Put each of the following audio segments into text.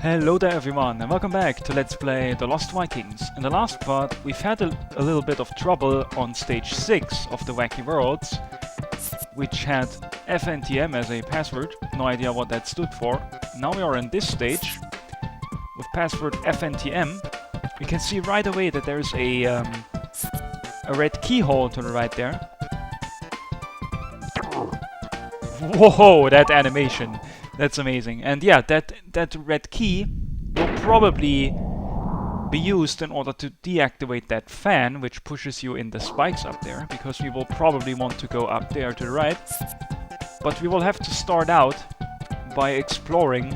Hello there everyone, and welcome back to Let's Play The Lost Vikings. In the last part, we've had a little bit of trouble on stage 6 of the Wacky Worlds, which had FNTM as a password. No idea what that stood for. Now we are in this stage with password FNTM. We can see right away that there's a red keyhole to the right there. Whoa, that animation! That's amazing. And yeah, that red key will probably be used in order to deactivate that fan, which pushes you in the spikes up there, because we will probably want to go up there to the right. But we will have to start out by exploring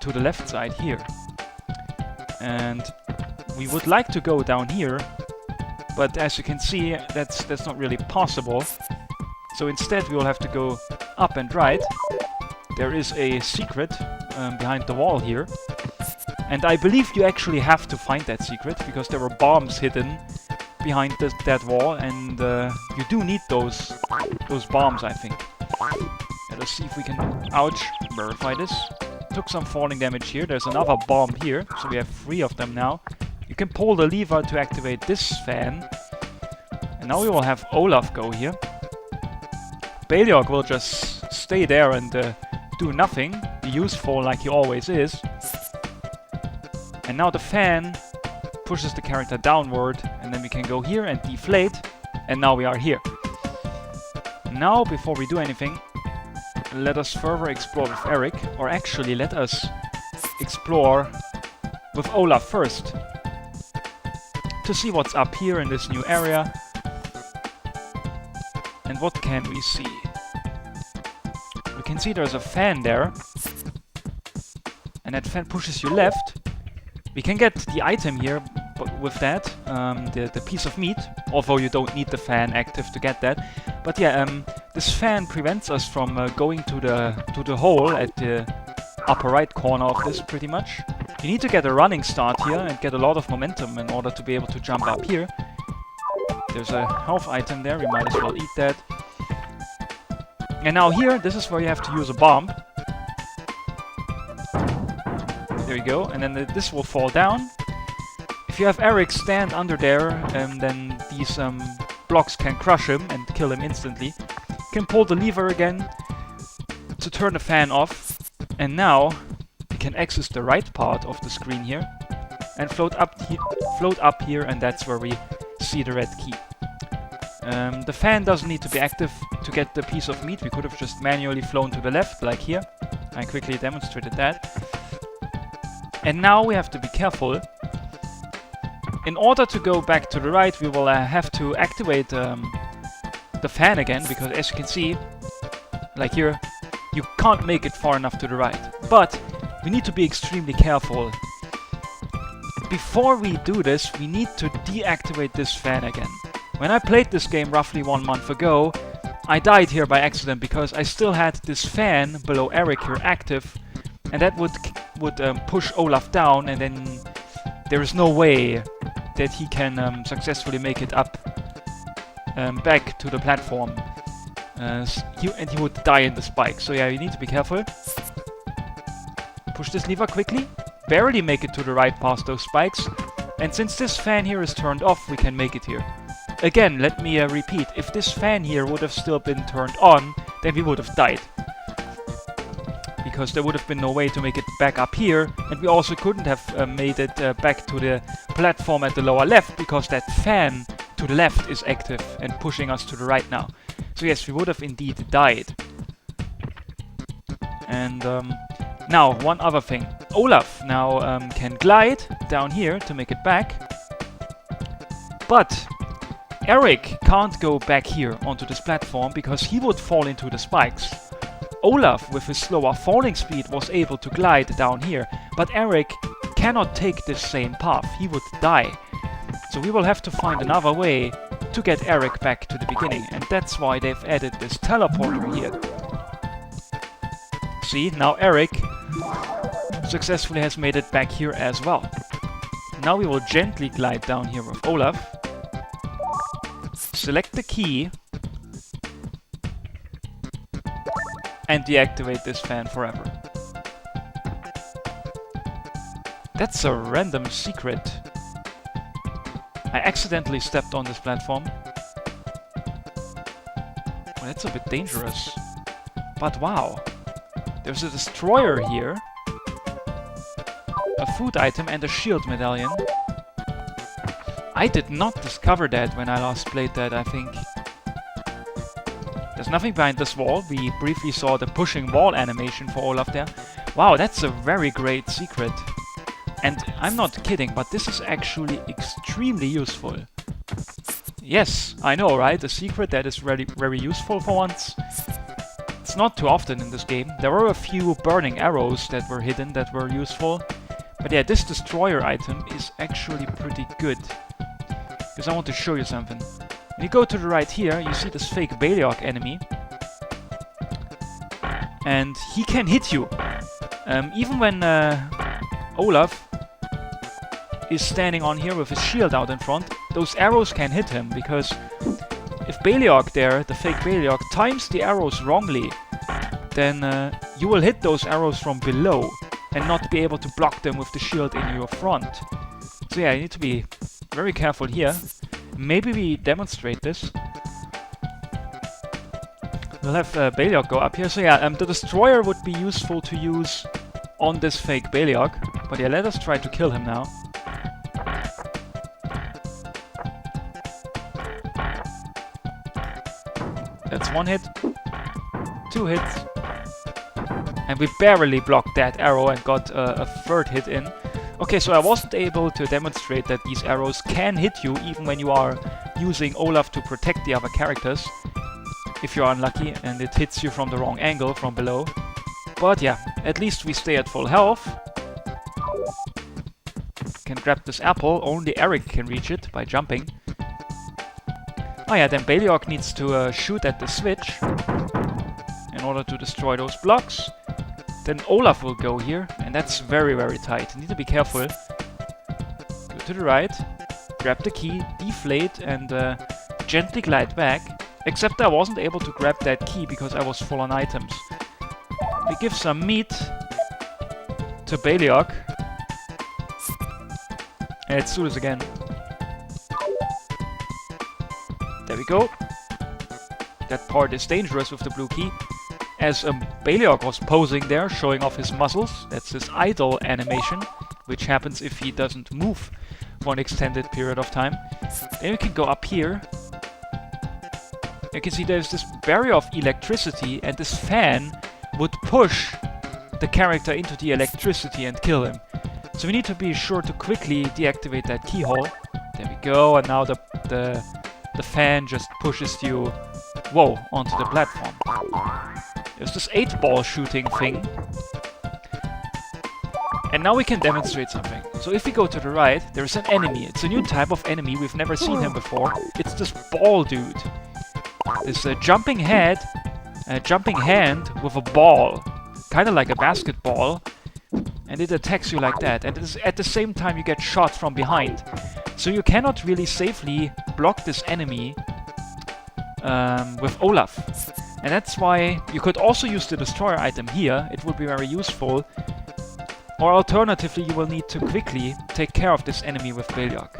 to the left side here. And we would like to go down here, but as you can see, that's not really possible. So instead we will have to go up and right. There is a secret behind the wall here. And I believe you actually have to find that secret, because there were bombs hidden behind that wall, and you do need those bombs, I think. Let us see if we can, ouch, verify this. Took some falling damage here. There's another bomb here, so we have 3 of them now. You can pull the lever to activate this fan. And now we will have Olaf go here. Baliok will just stay there and do nothing, be useful like he always is. And now the fan pushes the character downward, and then we can go here and deflate, and now we are here. Now, before we do anything, let us further explore with Eric, or actually let us explore with Olaf first, to see what's up here in this new area. And what can we see? We can see there's a fan there, and that fan pushes you left. We can get the item here, but with that, the piece of meat, although you don't need the fan active to get that. But yeah, this fan prevents us from going to the hole at the upper right corner of this, pretty much. You need to get a running start here and get a lot of momentum in order to be able to jump up here. There's a health item there, we might as well eat that. And now here, this is where you have to use a bomb. There you go, and then this will fall down. If you have Eric stand under there, then these blocks can crush him and kill him instantly. You can pull the lever again to turn the fan off. And now, you can access the right part of the screen here and float up here, and that's where we see the red key. The fan doesn't need to be active to get the piece of meat. We could have just manually flown to the left, like here. I quickly demonstrated that. And now we have to be careful. In order to go back to the right, we will have to activate the fan again, because as you can see, like here, you can't make it far enough to the right. But we need to be extremely careful. Before we do this, we need to deactivate this fan again. When I played this game roughly 1 month ago, I died here by accident because I still had this fan below Eric here active, and that would push Olaf down, and then there is no way that he can successfully make it up back to the platform. And he would die in the spike. So yeah, you need to be careful. Push this lever quickly. Barely make it to the right past those spikes. And since this fan here is turned off, we can make it here. Again, let me repeat, if this fan here would have still been turned on, then we would have died. Because there would have been no way to make it back up here, and we also couldn't have made it back to the platform at the lower left, because that fan to the left is active and pushing us to the right now. So yes, we would have indeed died. And now, one other thing. Olaf now can glide down here to make it back, but Eric can't go back here onto this platform because he would fall into the spikes. Olaf, with his slower falling speed, was able to glide down here, but Eric cannot take this same path. He would die. So we will have to find another way to get Eric back to the beginning, and that's why they've added this teleporter here. See, now Eric successfully has made it back here as well. Now we will gently glide down here with Olaf. Select the key and deactivate this fan forever. That's a random secret. I accidentally stepped on this platform. Well, that's a bit dangerous. But wow. There's a destroyer here. A food item and a shield medallion. I did not discover that when I last played that, I think. There's nothing behind this wall. We briefly saw the pushing wall animation for Olaf there. Wow, that's a very great secret. And I'm not kidding, but this is actually extremely useful. Yes, I know, right? A secret that is very useful for once. It's not too often in this game. There were a few burning arrows that were hidden that were useful. But yeah, this destroyer item is actually pretty good. Because I want to show you something. When you go to the right here, you see this fake Beliok enemy. And he can hit you. Even when Olaf is standing on here with his shield out in front, those arrows can hit him. Because if Beliok there, the fake Beliok, times the arrows wrongly, then you will hit those arrows from below and not be able to block them with the shield in your front. So yeah, you need to be very careful here. Maybe we demonstrate this. We'll have Beliok go up here. So yeah, the destroyer would be useful to use on this fake Beliok. But yeah, let us try to kill him now. That's one hit. 2 hits. And we barely blocked that arrow and got a third hit in. Okay, so I wasn't able to demonstrate that these arrows can hit you even when you are using Olaf to protect the other characters. If you're unlucky and it hits you from the wrong angle from below. But yeah, at least we stay at full health. Can grab this apple, only Eric can reach it by jumping. Oh yeah, then Beliok needs to shoot at the switch in order to destroy those blocks. Then Olaf will go here, and that's very, very tight. You need to be careful. Go to the right, grab the key, deflate, and gently glide back. Except I wasn't able to grab that key because I was full on items. We give some meat to Beliok. And let's do this again. There we go. That part is dangerous with the blue key. As Beliok was posing there, showing off his muscles. That's his idle animation, which happens if he doesn't move for an extended period of time. Then we can go up here. You can see there's this barrier of electricity, and this fan would push the character into the electricity and kill him. So we need to be sure to quickly deactivate that keyhole. There we go, and now the fan just pushes you, whoa, onto the platform. There's this 8-ball shooting thing. And now we can demonstrate something. So if we go to the right, there's an enemy. It's a new type of enemy. We've never seen him before. It's this ball dude. This jumping hand with a ball. Kind of like a basketball. And it attacks you like that. And at the same time you get shot from behind. So you cannot really safely block this enemy with Olaf. And that's why you could also use the destroyer item here. It would be very useful. Or alternatively, you will need to quickly take care of this enemy with Beliok.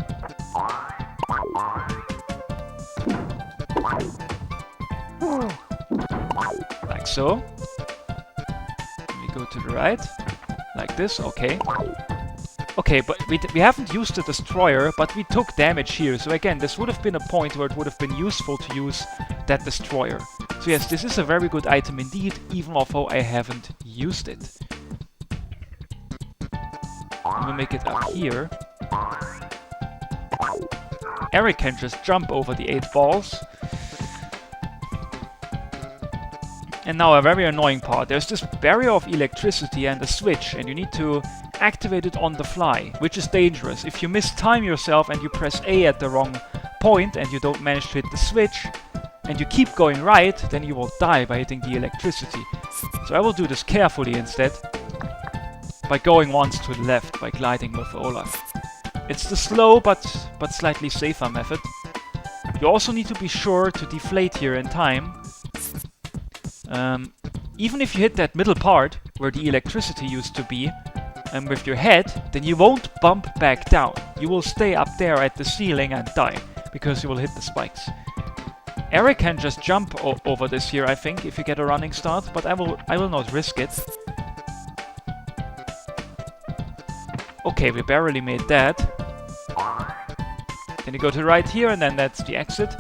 Like so. We go to the right. Like this, okay. Okay, but we haven't used the destroyer, but we took damage here. So again, this would have been a point where it would have been useful to use that destroyer. So yes, this is a very good item indeed, even although I haven't used it. I'm gonna make it up here. Eric can just jump over the 8 balls. And now a very annoying part. There's this barrier of electricity and a switch, and you need to activate it on the fly, which is dangerous. If you mistime yourself and you press A at the wrong point and you don't manage to hit the switch, and you keep going right, then you will die by hitting the electricity. So I will do this carefully instead, by going once to the left, by gliding with Olaf. It's the slow but slightly safer method. You also need to be sure to deflate here in time. Even if you hit that middle part, where the electricity used to be, with your head, then you won't bump back down. You will stay up there at the ceiling and die, because you will hit the spikes. Eric can just jump over this here, I think, if you get a running start, but I will not risk it. Okay, we barely made that. Then you go to the right here, and then that's the exit.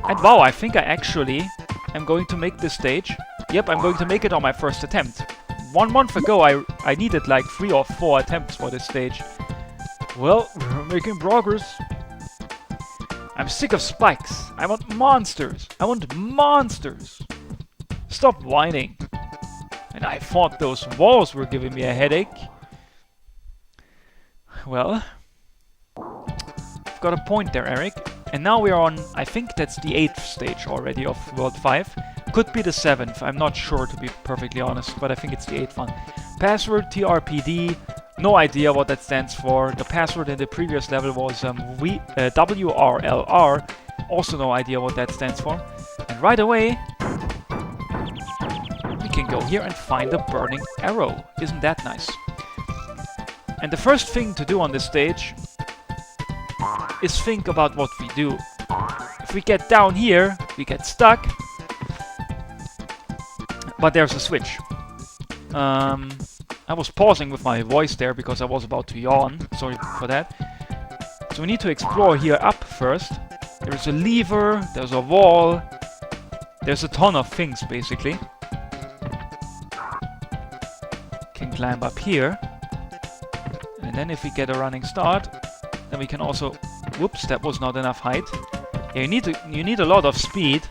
And wow, I think I actually am going to make this stage. Yep, I'm going to make it on my first attempt. 1 month ago, I needed like 3 or 4 attempts for this stage. Well, we're making progress. I'm sick of spikes. I want monsters. I want monsters. Stop whining. And I thought those walls were giving me a headache. Well, I've got a point there, Eric. And now we are on, I think that's the 8th stage already of World 5. Could be the 7th, I'm not sure to be perfectly honest, but I think it's the 8th one. Password TRPD, no idea what that stands for. The password in the previous level was WRLR, also no idea what that stands for. And right away, we can go here and find the burning arrow. Isn't that nice? And the first thing to do on this stage is think about what we do. If we get down here, we get stuck. But there's a switch. I was pausing with my voice there because I was about to yawn. Sorry for that. So we need to explore here up first. There's a lever, there's a wall. There's a ton of things basically. Can climb up here. And then if we get a running start, then we can also... Whoops, that was not enough height. Yeah, you need a lot of speed.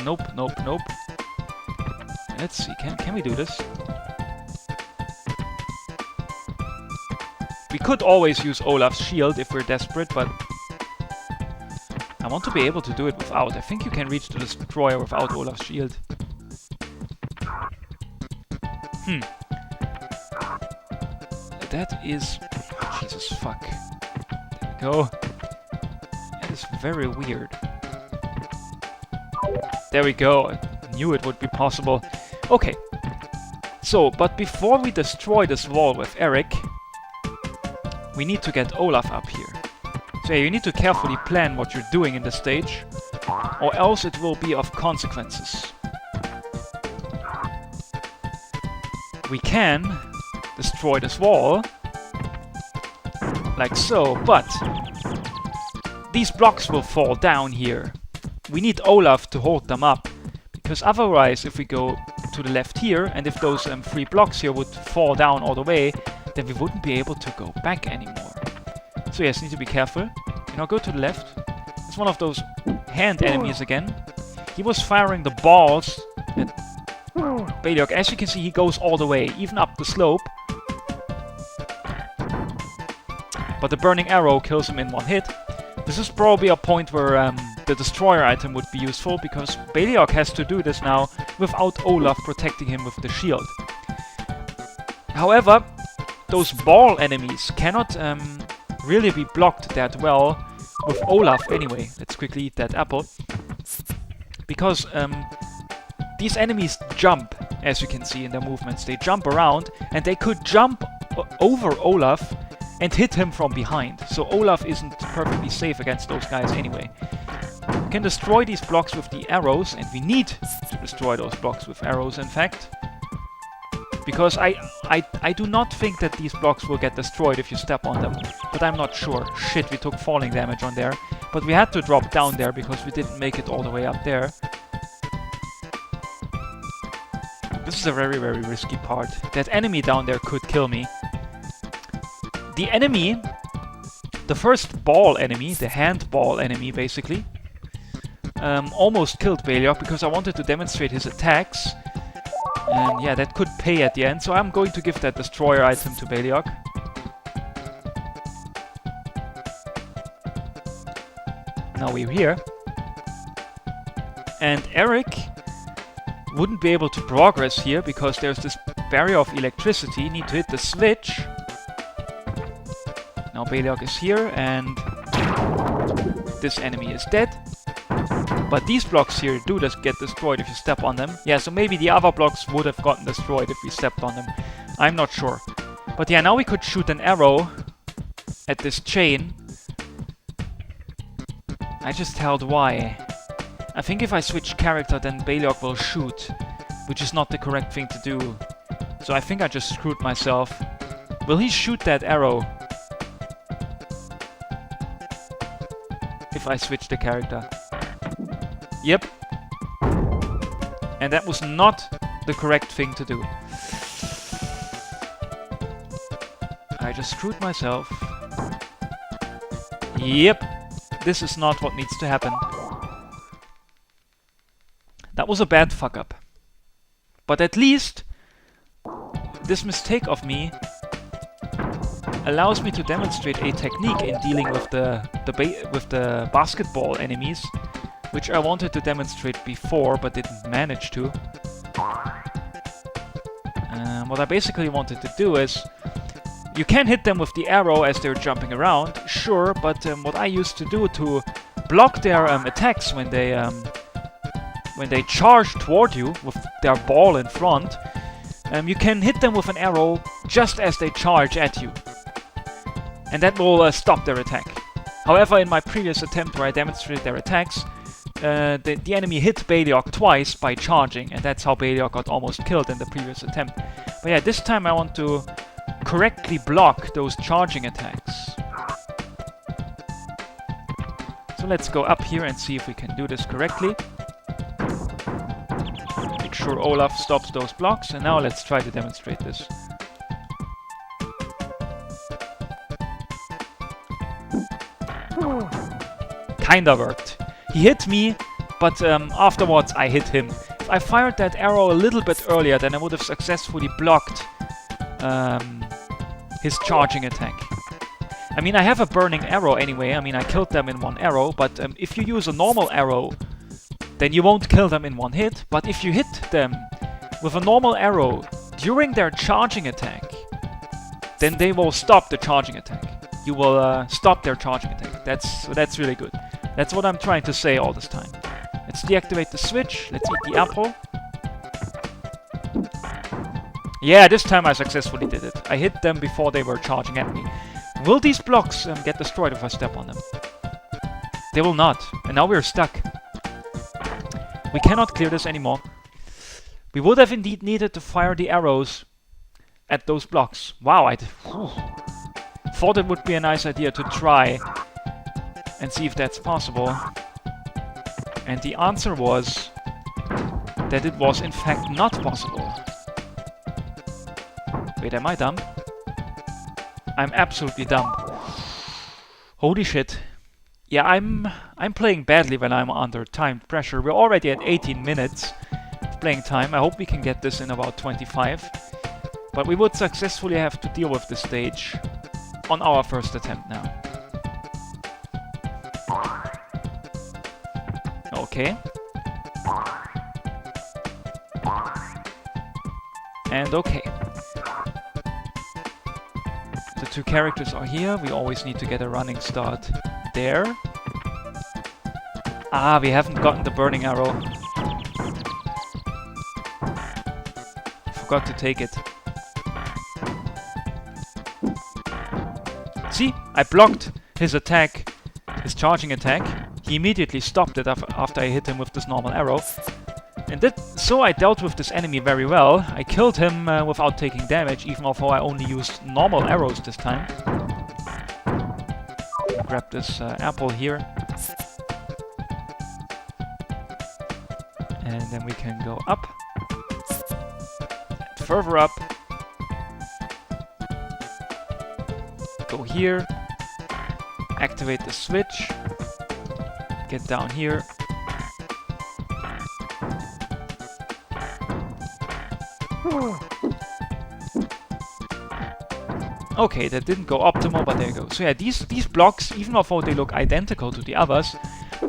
Nope, nope, nope. Let's see, can we do this? We could always use Olaf's shield if we're desperate, but I want to be able to do it without. I think you can reach the destroyer without Olaf's shield. That is... Oh, Jesus, fuck. There we go. That is very weird. There we go. I knew it would be possible. Okay. So, but before we destroy this wall with Eric, we need to get Olaf up here. So yeah, you need to carefully plan what you're doing in the stage, or else it will be of consequences. We can destroy this wall, like so, but these blocks will fall down here. We need Olaf to hold them up, because otherwise if we go to the left here, and if those 3 blocks here would fall down all the way, then we wouldn't be able to go back anymore. So yes, need to be careful. You know, go to the left. It's one of those hand enemies again. He was firing the balls at Beliok. As you can see, he goes all the way, even up the slope. But the burning arrow kills him in 1 hit. This is probably a point where the destroyer item would be useful, because Beliok has to do this now without Olaf protecting him with the shield. However, those ball enemies cannot really be blocked that well with Olaf anyway. Let's quickly eat that apple. Because these enemies jump, as you can see in their movements. They jump around, and they could jump over Olaf and hit him from behind. So Olaf isn't perfectly safe against those guys anyway. We can destroy these blocks with the arrows, and we need to destroy those blocks with arrows, in fact. Because I do not think that these blocks will get destroyed if you step on them. But I'm not sure. Shit, we took falling damage on there. But we had to drop down there because we didn't make it all the way up there. This is a very, very risky part. That enemy down there could kill me. The enemy, the first ball enemy, the handball enemy basically, almost killed Beliok because I wanted to demonstrate his attacks. And yeah, that could pay at the end, so I'm going to give that destroyer item to Beliok. Now we're here. And Eric wouldn't be able to progress here because there's this barrier of electricity. Need to hit the switch. Now Beliok is here, and this enemy is dead. But these blocks here do just get destroyed if you step on them. Yeah, so maybe the other blocks would have gotten destroyed if we stepped on them. I'm not sure. But yeah, now we could shoot an arrow at this chain. I just held Y. I think if I switch character, then Baliok will shoot, which is not the correct thing to do. So I think I just screwed myself. Will he shoot that arrow if I switch the character? Yep. And that was not the correct thing to do. I just screwed myself. Yep. This is not what needs to happen. That was a bad fuck up. But at least this mistake of me allows me to demonstrate a technique in dealing with the basketball enemies, which I wanted to demonstrate before but didn't manage to. What I basically wanted to do is, you can hit them with the arrow as they're jumping around, sure, but what I used to do to block their attacks when they charge toward you with their ball in front, you can hit them with an arrow just as they charge at you. And that will stop their attack. However, in my previous attempt where I demonstrated their attacks, the enemy hit Baliok twice by charging, and that's how Baliok got almost killed in the previous attempt. But yeah, this time I want to correctly block those charging attacks. So let's go up here and see if we can do this correctly. Make sure Olaf stops those blocks, and now let's try to demonstrate this. Kinda worked. He hit me, but afterwards I hit him. If I fired that arrow a little bit earlier, then I would have successfully blocked his charging attack. I mean, I have a burning arrow anyway. I mean, I killed them in one arrow, but if you use a normal arrow, then you won't kill them in one hit. But if you hit them with a normal arrow during their charging attack, then they will stop the charging attack. You will stop their charging attack. That's really good. That's what I'm trying to say all this time. Let's deactivate the switch. Let's eat the apple. Yeah, this time I successfully did it. I hit them before they were charging at me. Will these blocks get destroyed if I step on them? They will not. And now we're stuck. We cannot clear this anymore. We would have indeed needed to fire the arrows at those blocks. Wow, I thought it would be a nice idea to try and see if that's possible. And the answer was that it was in fact not possible. Wait, am I dumb? I'm absolutely dumb. Holy shit. Yeah, I'm playing badly when I'm under time pressure. We're already at 18 minutes of playing time. I hope we can get this in about 25. But we would successfully have to deal with this stage on our first attempt now. Okay. And okay. The two characters are here. We always need to get a running start there. Ah, we haven't gotten the burning arrow. Forgot to take it. See? I blocked his attack, his charging attack. He immediately stopped it after I hit him with this normal arrow. And so I dealt with this enemy very well. I killed him without taking damage, even although I only used normal arrows this time. Grab this apple here. And then we can go up. And further up. Go here. Activate the switch. Get down here. Okay, that didn't go optimal, but there you go. So yeah, these blocks, even although they look identical to the others,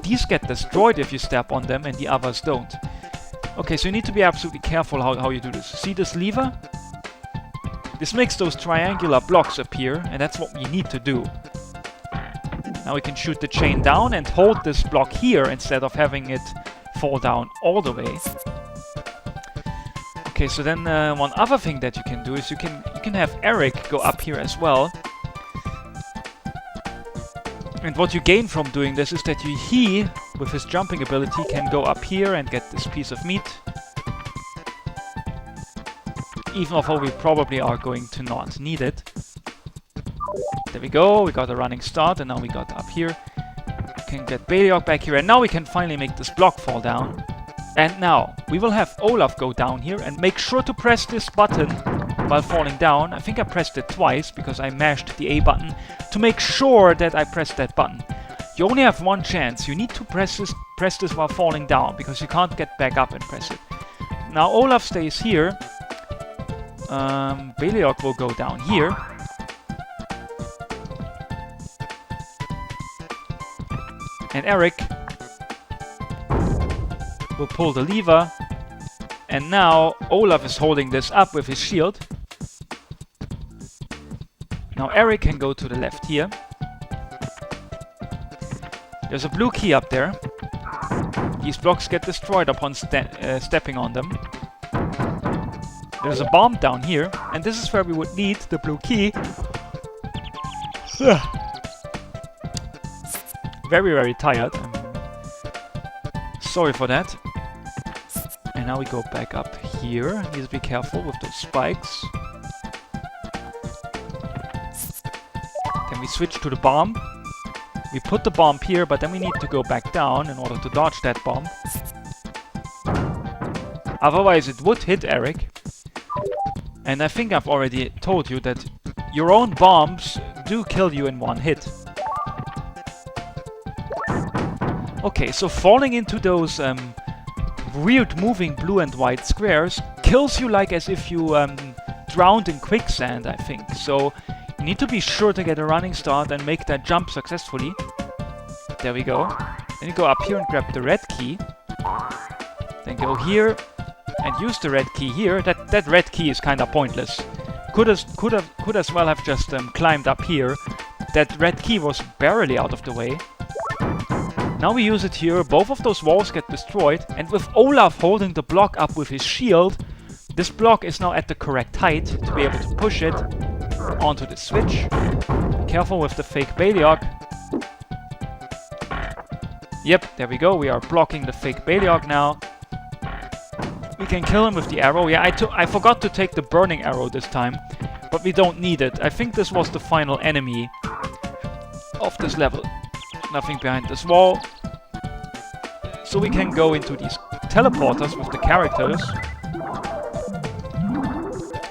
these get destroyed if you step on them and the others don't. Okay, so you need to be absolutely careful how you do this. See this lever? This makes those triangular blocks appear, and that's what you need to do. Now we can shoot the chain down and hold this block here instead of having it fall down all the way. Okay, so then one other thing that you can do is you can have Eric go up here as well. And what you gain from doing this is that he, with his jumping ability, can go up here and get this piece of meat. Even although we probably are going to not need it. There we go, we got a running start, and now we got up here. We can get Beliok back here, and now we can finally make this block fall down. And now, we will have Olaf go down here, and make sure to press this button while falling down. I think I pressed it twice, because I mashed the A button to make sure that I pressed that button. You only have one chance. You need to press this while falling down, because you can't get back up and press it. Now Olaf stays here. Beliok will go down here. And Eric will pull the lever. And now Olaf is holding this up with his shield. Now Eric can go to the left here. There's a blue key up there. These blocks get destroyed upon stepping on them. There's a bomb down here, and this is where we would need the blue key. Very, very tired. I'm sorry for that. And now we go back up here. Need to be careful with those spikes. Then we switch to the bomb. We put the bomb here, but then we need to go back down in order to dodge that bomb. Otherwise it would hit Eric. And I think I've already told you that your own bombs do kill you in one hit. Okay, so falling into those weird moving blue and white squares kills you like as if you drowned in quicksand, I think. So you need to be sure to get a running start and make that jump successfully. There we go. Then you go up here and grab the red key. Then go here and use the red key here. That red key is kind of pointless. Could as well have just climbed up here. That red key was barely out of the way. Now we use it here. Both of those walls get destroyed, and with Olaf holding the block up with his shield, this block is now at the correct height to be able to push it onto the switch. Careful with the fake Beliok. Yep, there we go. We are blocking the fake Beliok now. We can kill him with the arrow. Yeah, I forgot to take the burning arrow this time, but we don't need it. I think this was the final enemy of this level. Nothing behind this wall. So we can go into these teleporters with the characters.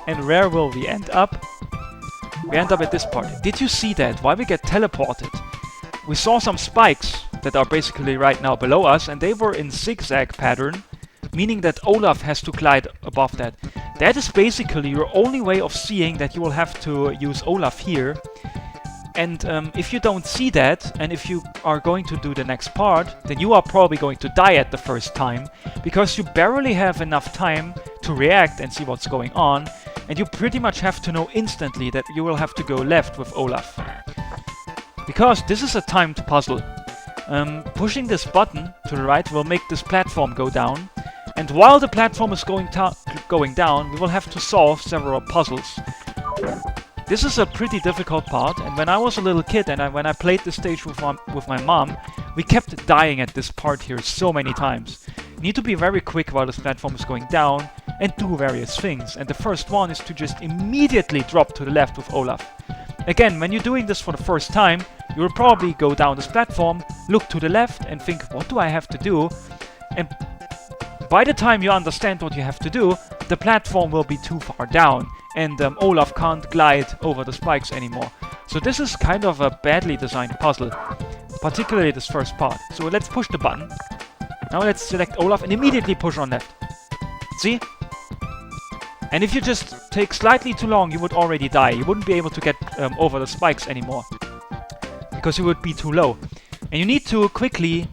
And where will we end up? We end up at this part. Did you see that? Why we get teleported? We saw some spikes that are basically right now below us, and they were in zigzag pattern, meaning that Olaf has to glide above that. That is basically your only way of seeing that you will have to use Olaf here. And if you don't see that, and if you are going to do the next part, then you are probably going to die at the first time, because you barely have enough time to react and see what's going on, and you pretty much have to know instantly that you will have to go left with Olaf. Because this is a timed puzzle. Pushing this button to the right will make this platform go down, and while the platform is going down, we will have to solve several puzzles. This is a pretty difficult part, and when I was a little kid and when I played this stage with my mom, we kept dying at this part here so many times. You need to be very quick while this platform is going down and do various things, and the first one is to just immediately drop to the left with Olaf. Again, when you're doing this for the first time, you will probably go down this platform, look to the left and think, what do I have to do? And by the time you understand what you have to do, the platform will be too far down, and Olaf can't glide over the spikes anymore. So this is kind of a badly designed puzzle, particularly this first part. So let's push the button. Now let's select Olaf and immediately push on left. See? And if you just take slightly too long, you would already die. You wouldn't be able to get over the spikes anymore, because you would be too low. And you need to quickly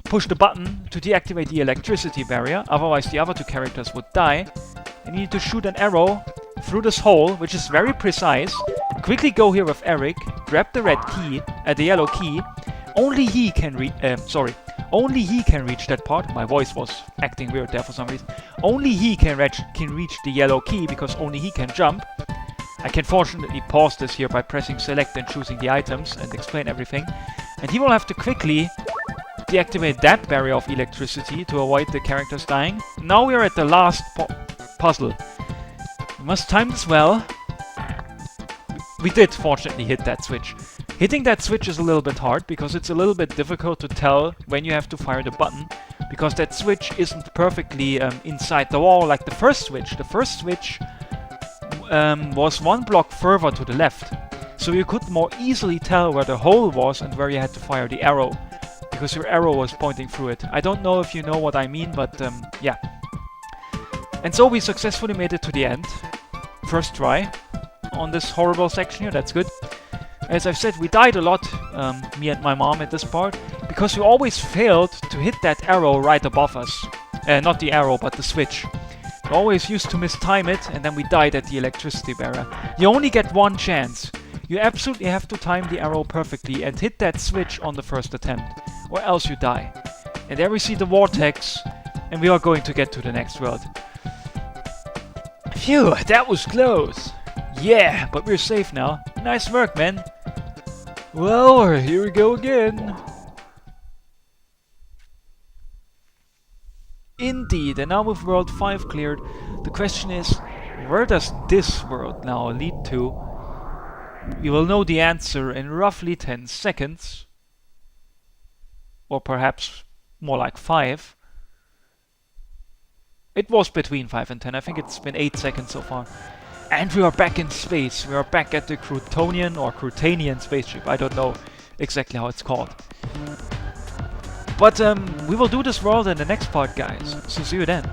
push the button to deactivate the electricity barrier, otherwise the other two characters would die. And you need to shoot an arrow through this hole, which is very precise. Quickly go here with Eric, grab the red key, the yellow key, only he can only he can reach that part. My voice was acting weird there for some reason. Only he can reach the yellow key because only he can jump. I can fortunately pause this here by pressing select and choosing the items and explain everything. And he will have to quickly deactivate that barrier of electricity to avoid the characters dying. Now we are at the last puzzle. We must time this well. We did fortunately hit that switch. Hitting that switch is a little bit hard because it's a little bit difficult to tell when you have to fire the button, because that switch isn't perfectly inside the wall like the first switch. The first switch was one block further to the left, so you could more easily tell where the hole was and where you had to fire the arrow, because your arrow was pointing through it. I don't know if you know what I mean, but yeah. And so we successfully made it to the end. First try on this horrible section here, that's good. As I've said, we died a lot, me and my mom at this part, because we always failed to hit that arrow right above us. Not the arrow, but the switch. We always used to mistime it, and then we died at the electricity barrier. You only get one chance. You absolutely have to time the arrow perfectly and hit that switch on the first attempt, or else you die. And there we see the vortex, and we are going to get to the next world. Phew, that was close! Yeah, but we're safe now. Nice work, man! Well, here we go again. Indeed, and now with World 5 cleared, the question is, where does this world now lead to? We will know the answer in roughly 10 seconds. Or perhaps more like 5. It was between 5 and 10, I think it's been 8 seconds so far. And we are back in space. We are back at the Crutonian or Crutanian spaceship. I don't know exactly how it's called. But we will do this world in the next part, guys. So see you then.